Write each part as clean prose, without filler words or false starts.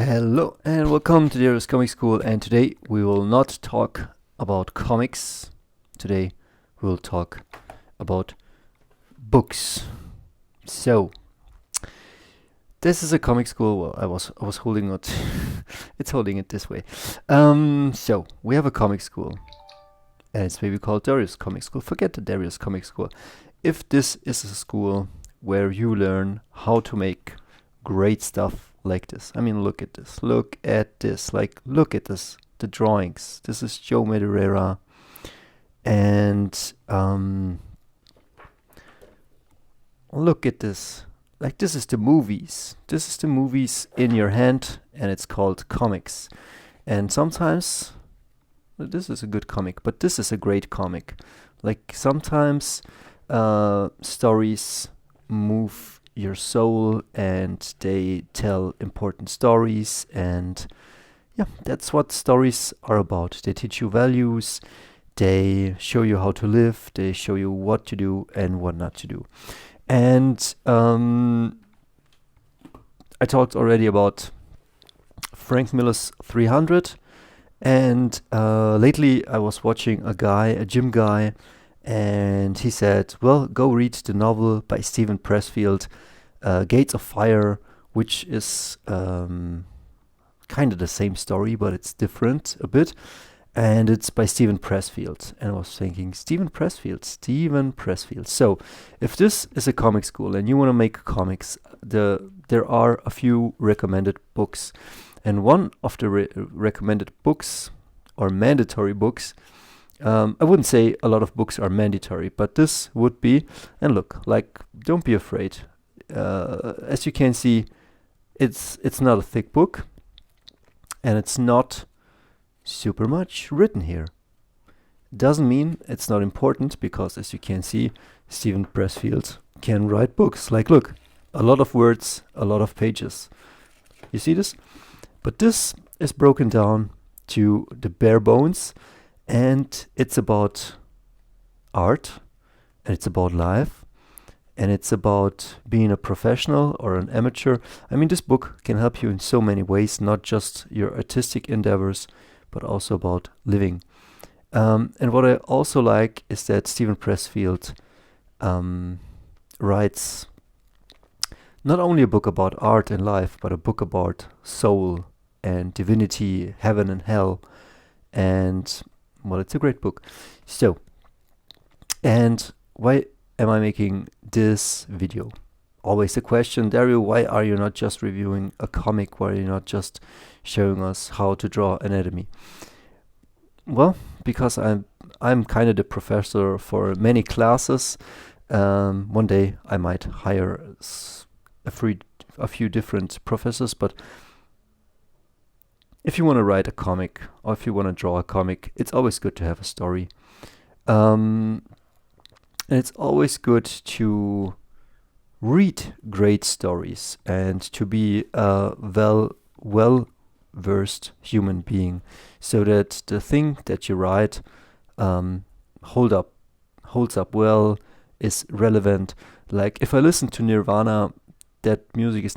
Hello and welcome to Dario's Comic School, and today we will not talk about comics. Today we will talk about books. So this is a comic school. Well, I was holding it. It's holding it this way. So we have a comic school, and it's maybe called Dario's Comic School. Forget the Dario's Comic School. If this is a school where you learn how to make great stuff like this. I mean, look at this. Look at this. Look at this. The drawings. This is Joe Madureira. And look at this. This is the movies. This is the movies in your hand, and it's called comics. And sometimes this is a good comic, but this is a great comic. Sometimes stories move your soul and they tell important stories, and yeah, that's what stories are about. They teach you values, they show you how to live, they show you what to do and what not to do. And I talked already about Frank Miller's 300, and lately I was watching a gym guy, and he said, well, go read the novel by StevenPressfield, Gates of Fire, which is kind of the same story, but it's different a bit. And it's by StevenPressfield. And I was thinking, StevenPressfield. So, if this is a comic school and you want to make comics, there are a few recommended books. And one of the recommended books, or mandatory books, I wouldn't say a lot of books are mandatory, but this would be. And look, don't be afraid. As you can see, it's not a thick book, and it's not super much written here. Doesn't mean it's not important, because as you can see, StevenPressfield can write books. Look, a lot of words, a lot of pages. You see this? But this is broken down to the bare bones. And it's about art, and it's about life, and it's about being a professional or an amateur. I mean, this book can help you in so many ways, not just your artistic endeavors, but also about living. And what I also like is that StevenPressfield writes not only a book about art and life, but a book about soul and divinity, heaven and hell, and well, it's a great book. So, and why am I making this video? Always the question, Dario, why are you not just reviewing a comic? Why are you not just showing us how to draw anatomy? Well, because I'm kind of the professor for many classes. One day I might hire a few different professors, but if you want to write a comic, or if you want to draw a comic, it's always good to have a story. And it's always good to read great stories and to be a well-versed human being, so that the thing that you write holds up well, is relevant. If I listen to Nirvana, that music is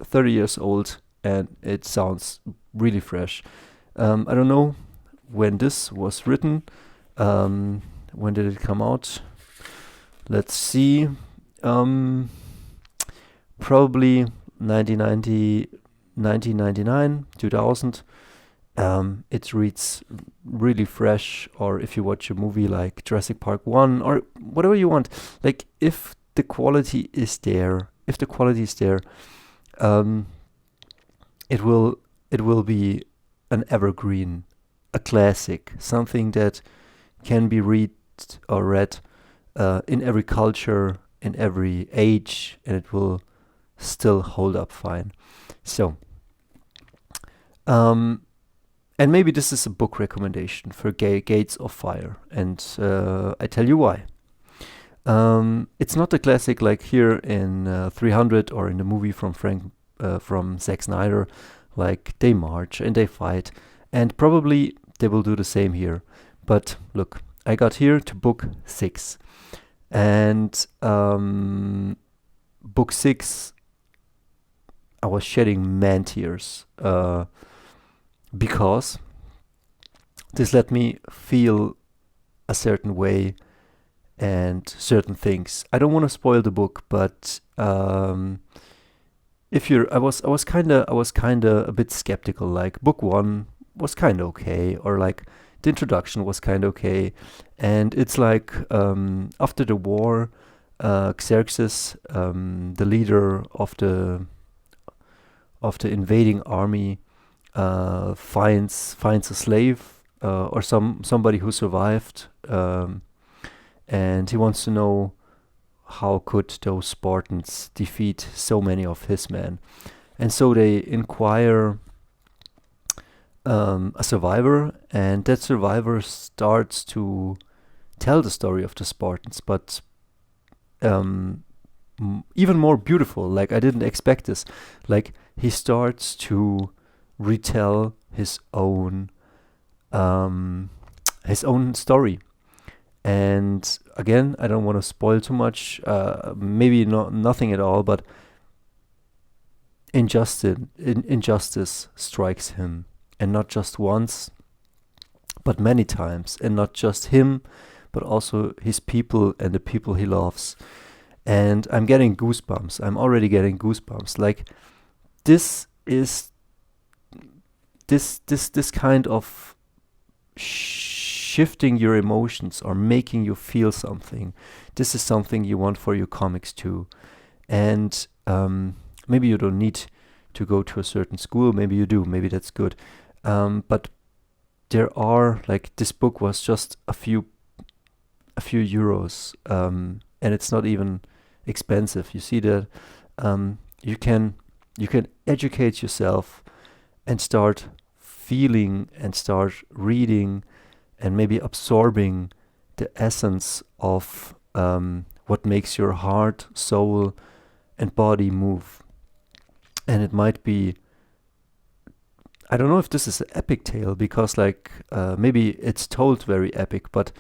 30 years old, and it sounds really fresh. I don't know when this was written. When did it come out? Let's see. Probably 1999, 2000. It reads really fresh. Or if you watch a movie like Jurassic Park 1 or whatever you want, if the quality is there, it will be an evergreen, a classic, something that can be read in every culture, in every age, and it will still hold up fine. So, and maybe this is a book recommendation for Gates of Fire, and I tell you why. It's not a classic like here in 300 or in the movie from Zack Snyder. They march and they fight, and probably they will do the same here. But look, I got here to book 6, and book 6 I was shedding man tears because this let me feel a certain way and certain things. I don't want to spoil the book, but if you're, I was kind of a bit skeptical. Like book one was kind of okay, or like the introduction was kind of okay, and it's like after the war, Xerxes, the leader of the invading army, finds a slave or somebody who survived, and he wants to know how could those Spartans defeat so many of his men, and so they inquire a survivor, and that survivor starts to tell the story of the Spartans, but even more beautiful. Like I didn't expect this. Like he starts to retell his own story. And again, I don't want to spoil too much. Maybe nothing at all, but injustice strikes him, and not just once, but many times, and not just him, but also his people and the people he loves. And I'm getting goosebumps. I'm already getting goosebumps. Like this is this kind of shifting your emotions or making you feel something. This is something you want for your comics too. And maybe you don't need to go to a certain school. Maybe you do. Maybe that's good. But there are, like, this book was just a few euros, and it's not even expensive. You see that you can educate yourself and start feeling and start reading and maybe absorbing the essence of what makes your heart, soul, and body move. And it might be, I don't know if this is an epic tale, because like maybe it's told very epic, but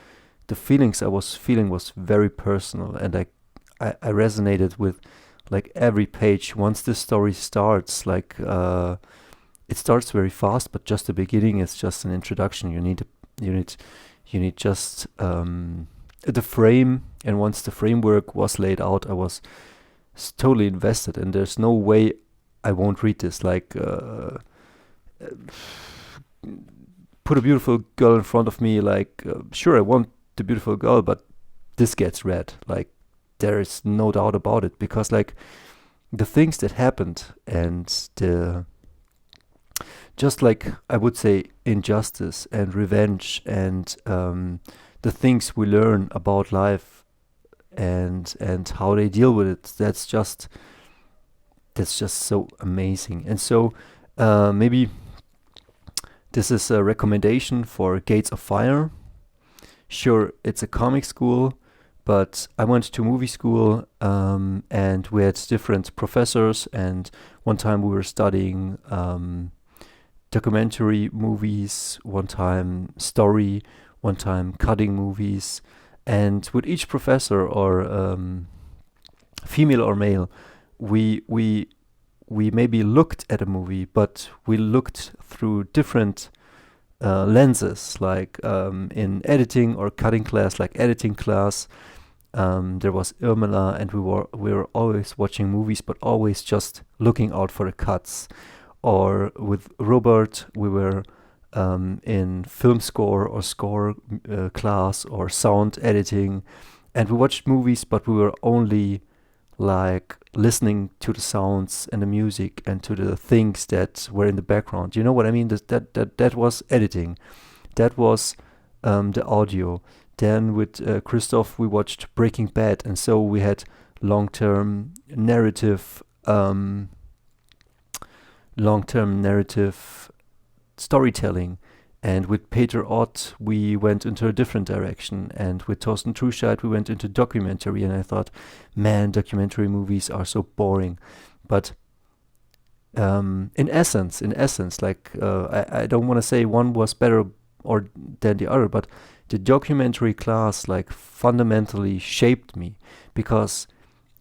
the feelings I was feeling was very personal, and I resonated with like every page. Once this story starts, like it starts very fast, but just the beginning is just an introduction. You need just the frame, and once the framework was laid out, I was totally invested, and there's no way I won't read this. Like put a beautiful girl in front of me, like sure, I want the beautiful girl, but this gets read. Like there is no doubt about it, because like the things that happened, and the just like I would say injustice and revenge, and the things we learn about life and how they deal with it, that's just so amazing. And so maybe this is a recommendation for Gates of Fire. Sure, it's a comic school, but I went to movie school, and we had different professors, and one time we were studying documentary movies, one time story, one time cutting movies, and with each professor, or female or male, we maybe looked at a movie, but we looked through different lenses. Like in editing or cutting class, like editing class, there was Irmela, and we were always watching movies, but always just looking out for the cuts. Or with Robert, we were in film score or score class or sound editing, and we watched movies, but we were only like listening to the sounds and the music and to the things that were in the background. You know what I mean? That was editing. That was the audio. Then with Christoph, we watched Breaking Bad, and so we had long-term narrative storytelling. And with Peter Ott, we went into a different direction. And with Thorsten Truscheid, we went into documentary. And I thought, man, documentary movies are so boring. But in essence, like I don't want to say one was better or than the other, but the documentary class like fundamentally shaped me, because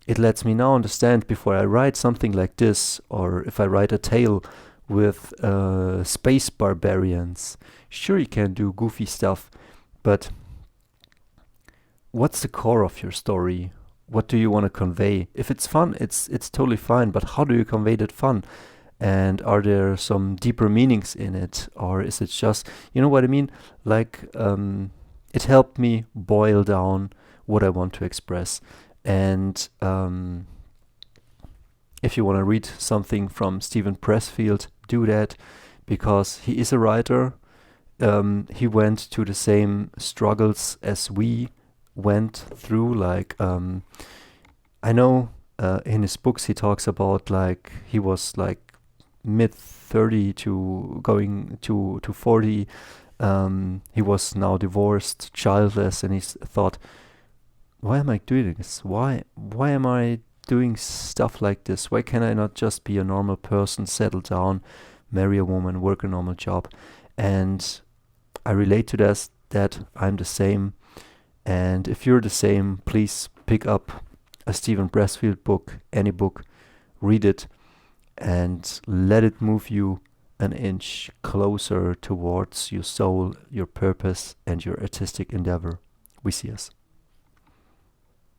it lets me now understand before I write something like this, or if I write a tale with space barbarians. Sure, you can do goofy stuff, but what's the core of your story? What do you want to convey? If it's fun, it's totally fine, but how do you convey that fun? And are there some deeper meanings in it, or is it just, you know what I mean? Like, it helped me boil down what I want to express. And if you want to read something from StevenPressfield, do that, because he is a writer. He went to the same struggles as we went through. Like, I know in his books he talks about, like, he was like mid 30 to going to 40. He was now divorced, childless, and he thought, why am I doing this? Why am I doing stuff like this? Why can I not just be a normal person, settle down, marry a woman, work a normal job? And I relate to this, that I'm the same. And if you're the same, please pick up a StevenPressfield book, any book, read it, and let it move you an inch closer towards your soul, your purpose, and your artistic endeavor. We see us.